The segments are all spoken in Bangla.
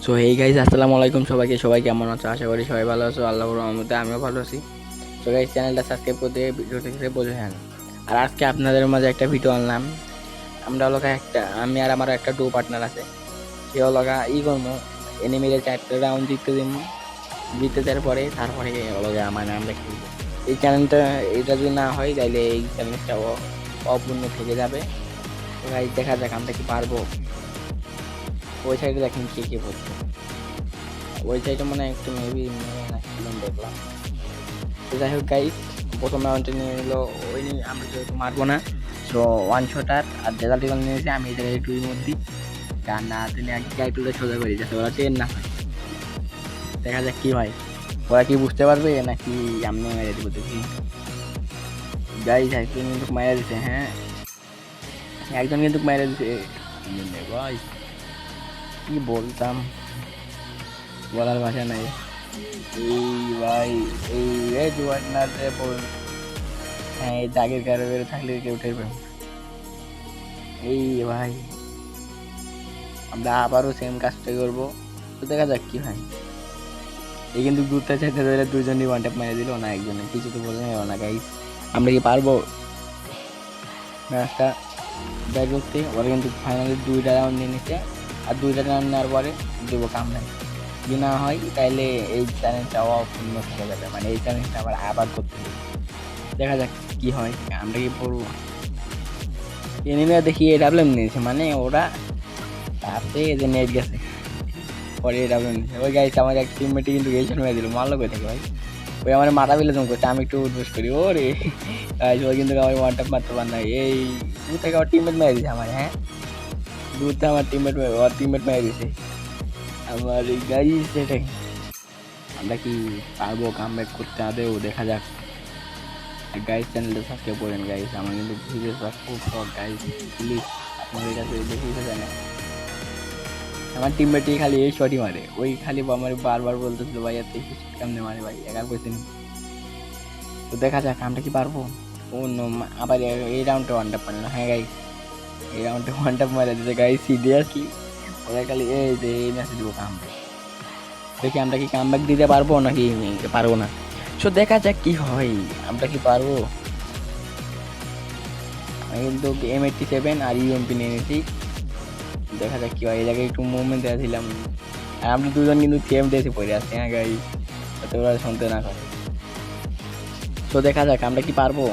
সো এই গাইজ আসসালামু আলাইকুম সবাইকে। সবাই কেমন আছো? আশা করি সবাই ভালো আছো। আল্লাহর রহমতে আমিও ভালো আছি। সো গাইজ চ্যানেলটা সাবস্ক্রাইব করতে ভিডিও দেখতে বোঝে হ্যাঁ। আর আজকে আপনাদের মাঝে একটা ভিডিও আনলাম। আমরা হলো আমি আর আমার একটা ডু পার্টনার আছে। সে হলো করবো এনিমিরে 4টা রাউন্ড জিততে দিব। জিততে দেওয়ার পরে তারপরে হলো মানে আমরা খেলবো। এই চ্যানেলটা এটা যদি না হয় তাহলে এই চ্যানেলটা অপূর্ণ থেকে যাবে। তো গাইজ দেখা যাক আমরা কি পারবো। ওই সাইডে দেখেন কে কে বলছে। ওই সাইডে মনে হয় একটু মেবি দেখলাম। তো যাই হোক গাইস, প্রথম রাউন্ডে নিয়ে নিল ওই নিয়ে আমরা যেহেতু মারবো না। সো ওয়ান শটার আর ডেজাল টেজাল নিয়েছে। আমি এই জায়গায় টুইর মধ্যে গান না তিনি এক গায়ে তুলে সোজা করি যাতে ওরা ট্রেন না হয়। দেখা যাক কি হয়, ওরা কি বুঝতে পারবে নাকি আমি মেরে দেবো দেখি। গাইস একজন কিন্তু মেরে দিছে, হ্যাঁ একজন কিন্তু মেরে দিছে। ভাই কি বলতাম, বলার ভাষা নাই। এই ভাই এই জুয়ার না হ্যাঁ এই দাগের কারো বেরো থাকলে কেউ টেরবে না। এই ভাই আমরা আবারও সেম কাজটা করবো। তো দেখা যাক কি হয়। এই কিন্তু ঘুরতে চাইতে ধরে দুজনই ওয়ান ট্যাপ মেরে দিল না, একজনে কিছু তো বোঝা গেল না গাইস। আমরা কি পারবো ম্যাচটা ব্যাট করতে? ওরা কিন্তু ফাইনালি 2টা রাউন্ড নিয়ে নিচ্ছে। আর 2টা রাউন্ড নেওয়ার পরে দেবো কামব্যাক। যদি না হয় তাহলে এই চ্যালেঞ্জটা অপূর্ণ থেকে যাবে, মানে এই চ্যালেঞ্জটা আবার করতে হবে। দেখা যাক কি হয়, আমরা কি পড়বো। এনিমিরা দেখি এডাব্লিউএম নিয়েছে, মানে ওরা তাতে এদের নেট গেছে পরে এডাব্লিউএম নিয়েছে। ওই গাইছে আমার এক টিমমেটে কিন্তু গেশন মেরে দিল, মারলো কই থেকে ভাই। ওই আমার মাথা বিলে জম করছে, আমি একটু উঠবোস করি ও রে গাইস। ওই কিন্তু আমার ওয়ান ট্যাপ মারতে পার না। এই দূর থেকে আমার টিমমেট মেরে দিছে আমার, হ্যাঁ দূর থেকে আমার টিমমেট মেরে দিছে আমার। এই গাইস সেটাই, আমরা কি পারবো কামব্যাক করতে আদেও? দেখা যাক। গাইস চ্যানেলটা সাবস্ক্রাইব করেন গাইস, আমার কিন্তু ভিডিও খুব শখ গাইস, প্লিজ আপনাদের কাছে বেশি জানে। আমার টিমমেটই খালি এই শটই মারে, ওই খালি আমার বারবার বলতেছিল ভাই এত কেমনে মারে ভাই, একা কোয়েশ্চেন। তো দেখা যাক আমরা কি পারবো। ও নো, আবার এই রাউন্ডে ওয়ান ট্যাপ মারে না। হ্যাঁ গাইস এই রাউন্ডে ওয়ান ট্যাপ মারে দিতে গাইস, সিরিয়াসলি ওরা খালি এই যে এই ম্যাচে দিব কামব্যাক। দেখি আমরা কি কামব্যাক দিতে পারবো নাকি পারবো না। সো দেখা যাক কি হয়, আমরা কি পারবো। আমি কিন্তু M87 আর ইউএমপি নিয়ে নিয়েছি। দেখা যাক কি হয়। এই জায়গায় একটু মুভমেন্ট দেওয়াছিলাম আর আমরা দুজন কিন্তু সেম ড্রেসে পরে আসছি। হ্যাঁ গাই, যাতে ওরা শুনতে না করে। তো দেখা যাক আমরা কি পারবো।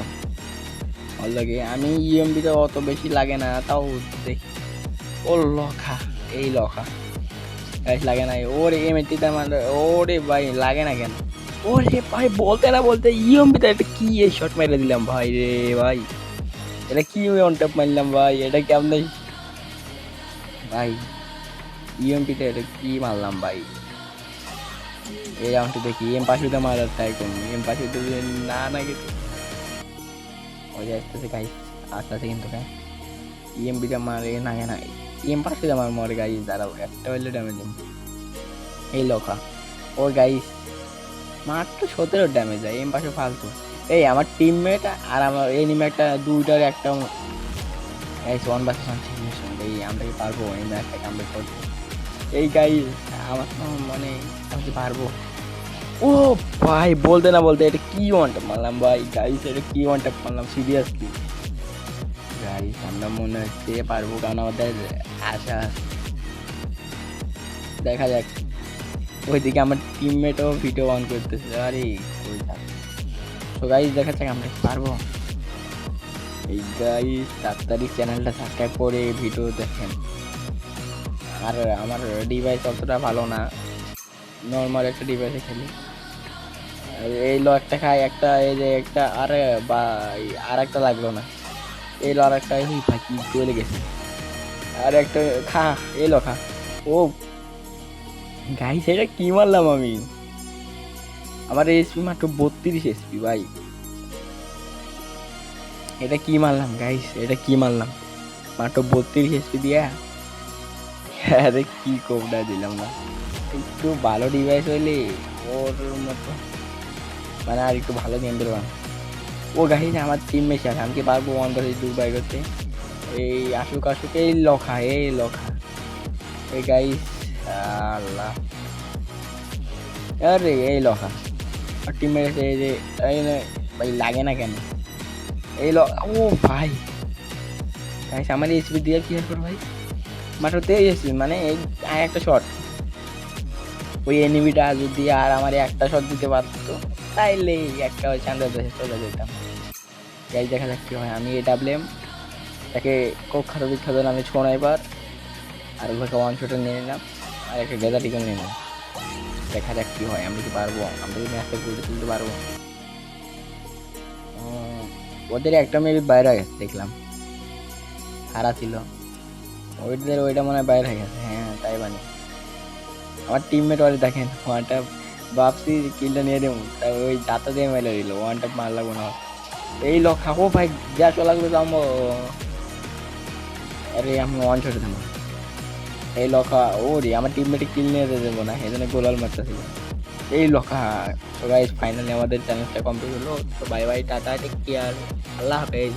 লাগে আমি ইউএমপিতে অত বেশি লাগে না, তাও দেখি। ও লখা, এই লখা গাইস লাগে না। ওরে M80 মানে ওরে ভাই লাগে না কেন? ওরে ভাই বলতে না বলতে ইউএমপিতে একটা কি এই শট মেরে দিলাম ভাই রে ভাই। এটা কি অন টপ মারলাম ভাই, এটা কেমন ভাই। ইএমপিতে এটা কি মারলাম ভাই। এই রাউন্ডে দেখি এম পাশুতে মারার ট্রাই করুন। এম পাশুতে না না কিছু ওই যে আসতেছে গাই, আসতেছে কিন্তু গাই। ইএমপিটা মারে না না, এম পাশুতে মার মরে গাই। দাঁড়াও একটা হইলে ড্যামেজ এই লোকা। ও গাইস মাত্র 17 ড্যামেজ যায়, এম পাশে ফালতু। এই আমার টিমমেট আর আমার এনিমেটটা দুইটার একটা গাইস 1 vs 1 সিচুয়েশন। এই আমরা কি পারবো এই ম্যাচটা কামব্যাক করতে? এই গাইস আমার তো মানে আমি কি পারবো। ও ভাই বলতে না বলতে এটা কি ওয়ান ট্যাপ মারলাম ভাই গাইস, এটা কি ওয়ান ট্যাপ মারলাম সিরিয়াসলি গাইস। আমরা মনে হচ্ছে পারবো, কারণ আমাদের আশা। দেখা যাক। ওইদিকে আমার টিমমেটও ভিডিও অন করতেছে, আরে ওই তো গাইস দেখা যাক আমরা কি পারবো। এই গাইস তাড়াতাড়ি চ্যানেলটা সাবস্ক্রাইব করে ভিডিও দেখেন। আর আমার ডিভাইস অতটা ভালো না, নর্মাল একটা ডিভাইসে খেলি। এই লো একটা খাই একটা, এই যে একটা আরে ভাই আর একটা লাগলো না। এই লো আর একটা, এই ভাই কি চলে গেছে। আর একটা খা, এলো খা। ও গাইস এটা কি মারলাম আমি, আমার এসপি মাত্র 32 এসপি ভাই। এটা কি মারলাম গাইস, এটা কি মারলাম মাত্র 32 এসপি দিয়া। আরে কি কোবটা দিলাম না। একটু ভালো ডিভাইস হইলে ওর মতো মানে আর একটু ভালো গেম পেলাম। ও গাইস আমার টিম মেশে আছে, আমি কি পারবো 1 vs 2 বাই করতে? এই আসুক আসুক, এই লখা এই লখা। এই গাইস আল্লাহ, আরে এই লখা আর টিম মেরেছে এই যে, এই নে, ভাই লাগে না কেন এই ও ভাই গাইস আমার এইচপি দিয়ে কি করবো ভাই, মাত্র 23 এইচপি, মানে এই আর একটা শট, ওই এনিমিটা যদি আর আমার একটা শট দিতে পারতো তাইলে একটা চান্দের দেশে চলে যেতাম। গাইস দেখা যাক কি হয়। আমি এডাব্লিউএম তাকে কুখ্যাত বিখ্যাত নামে স্নাইপার আর ওকে ওয়ান শটে নিয়ে নিলাম, আর একটা গেদাটিকে নিয়ে নিলাম। দেখা যাক কি হয়, আমরা কি পারবো, আমরা কি ম্যাচটা ঘুরে তুলতে পারবো। ওদের একটা মেবি বাইরে হয়ে গেছে দেখলাম, হারা ছিল ওইদের, ওইটা মনে হয় বাইরে হয়ে গেছে। হ্যাঁ তাই বানি আমার টিমমেট ওরে দেখেন ওয়ানটা, ভাবছি কিলটা নিয়ে দেবো, তাই ওই দাঁতা দিয়ে মেলে দিল, ওয়ানটা মার লাগবো না। এই লোক খাবো ভাই, গ্যাস লাগবে যাবো, আরে আমি ওয়ান শটে থামো। এই লখা ও রে আমার টিমমেটে কিল নিয়ে দেবো না, এই জন্য গোলাল মারতেছিল। এই লখা। তো গাইস ফাইনালি আমাদের চ্যালেঞ্জটা কমপ্লিট হলো। তো bye bye, tata, take care, আল্লাহ হাফেজ।